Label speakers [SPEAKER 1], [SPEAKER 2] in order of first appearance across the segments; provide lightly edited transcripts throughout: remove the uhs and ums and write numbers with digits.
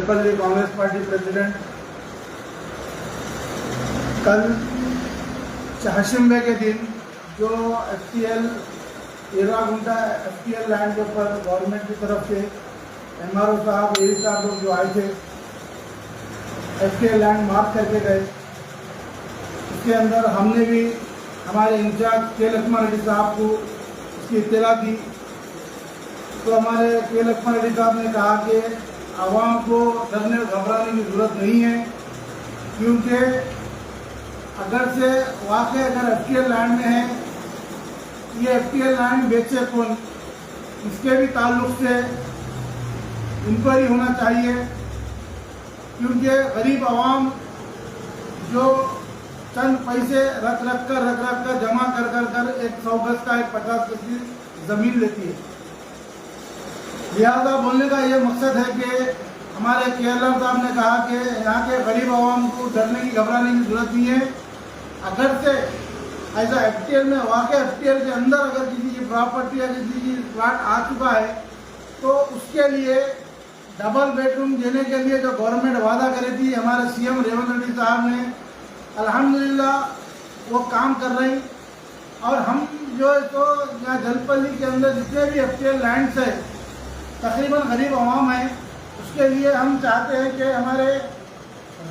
[SPEAKER 1] Jalpally Congress party president कल चहाशिम्बे के दिन जो FTL 13 गुंठा FTL लैंड के ऊपर गवर्नमेंट की तरफ से MRO साहब AE साहब लोग जो आए थे, FTL लैंड मार्क करके गए। इसके अंदर हमने भी हमारे इंचार्ज के लक्ष्मण रेड्डी साहब को इसकी इत्तला दी, तो हमारे के लक्ष्मण रेड्डी साहब ने कहा कि आवाम को डरने घबराने की ज़रूरत नहीं है, क्योंकि अगर FTL लैंड में है, ये FTL लैंड बेचे कौन, इसके भी ताल्लुक से इंक्वायरी होना चाहिए, क्योंकि गरीब आवाम जो चंद पैसे रख कर जमा कर एक 100 गज का 50 गज की ज़मीन लेती है। लिहाजा बोलने का ये मकसद है कि हमारे केएलआर साहब ने कहा कि यहाँ के गरीब आवाम को डरने की घबराने की जरूरत नहीं है। अगर से ऐसा FTL में FTL के अंदर अगर किसी की प्रॉपर्टी या किसी की प्लाट आ चुका है, तो उसके लिए डबल बेडरूम देने के लिए जो गवर्नमेंट वादा करी थी हमारे CM रेवंत रेड्डी साहब ने, अल्हम्दुलिल्लाह वो काम कर रही। और हम जो है तो यहाँ जलपल्ली के अंदर जितने भी FTL लैंड्स है, तकरीबन गरीब आवाम है, उसके लिए हम चाहते हैं कि हमारे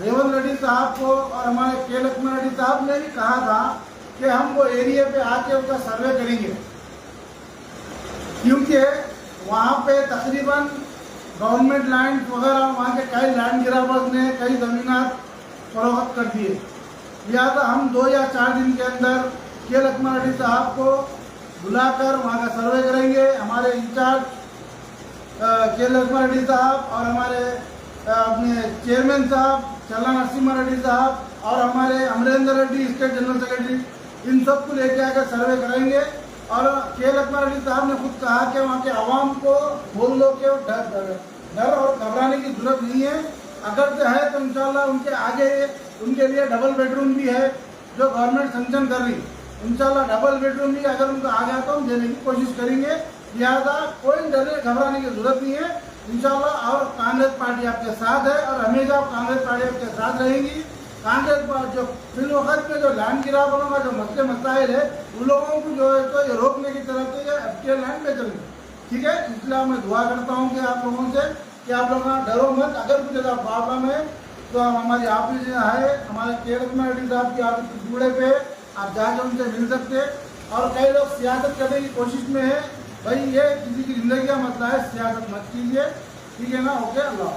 [SPEAKER 1] रेवंत रेड्डी साहब को और हमारे के लक्ष्मण रेड्डी साहब ने भी कहा था कि हम वो एरिया पे आके उसका सर्वे करेंगे, क्योंकि वहाँ पे तकरीबन गवर्नमेंट लैंड वगैरह वहाँ के कई लैंड गिरावर्स ने कई ज़मीनात फरोख्त कर दिए। लिहाजा हम 2 या 4 दिन के अंदर के लक्ष्मण रेड्डी साहब को बुलाकर वहाँ का सर्वे करेंगे। हमारे इंचार्ज के लक्ष्मण रेड्डी साहब और हमारे अपने चेयरमैन साहब चल्ला नरसिम्हा रेड्डी साहब और हमारे Amarendra Reddy state general secretary, इन सबको लेके आकर सर्वे करेंगे। और के लक्ष्मण रेड्डी साहब ने खुद कहा कि वहाँ के आवाम को बोल लो कि डर और घबराने की जरूरत नहीं है। अगर से है तो इंशाल्लाह उनके आगे उनके लिए डबल बेडरूम भी है जो गवर्नमेंट सैंक्शन कर रही। इंशाल्लाह डबल बेडरूम भी अगर उनको आ गया तो हम देने की कोशिश करेंगे। लिहाजा कोई डरने घबराने की जरूरत नहीं है इंशाल्लाह। और कांग्रेस पार्टी आपके साथ है और हमेशा कांग्रेस पार्टी आपके साथ रहेगी। कांग्रेस पार्टी जो फिल वक्त में जो लैंड गिरावटों का जो मसले मसाइल है, उन लोगों को जो है तो ये रोकने की तरफ से FTL लैंड में चलेंगे। ठीक है, इसलिए मैं दुआ करता हूँ कि आप लोगों से कि आप लोग डरो मत। अगर कुछ ऐसा प्रॉब्लम है तो हमारी ऑफिस है, हमारे के लक्ष्मण रेड्डी साहब की ऑफिस के जुड़े पे आप जाके उनसे मिल सकते। और कई लोग सियासत करने की कोशिश में है, भाई ये किसी की जिंदगी का मसला है, सियासत मत कीजिए। ठीक है ना, ओके, अल्लाह।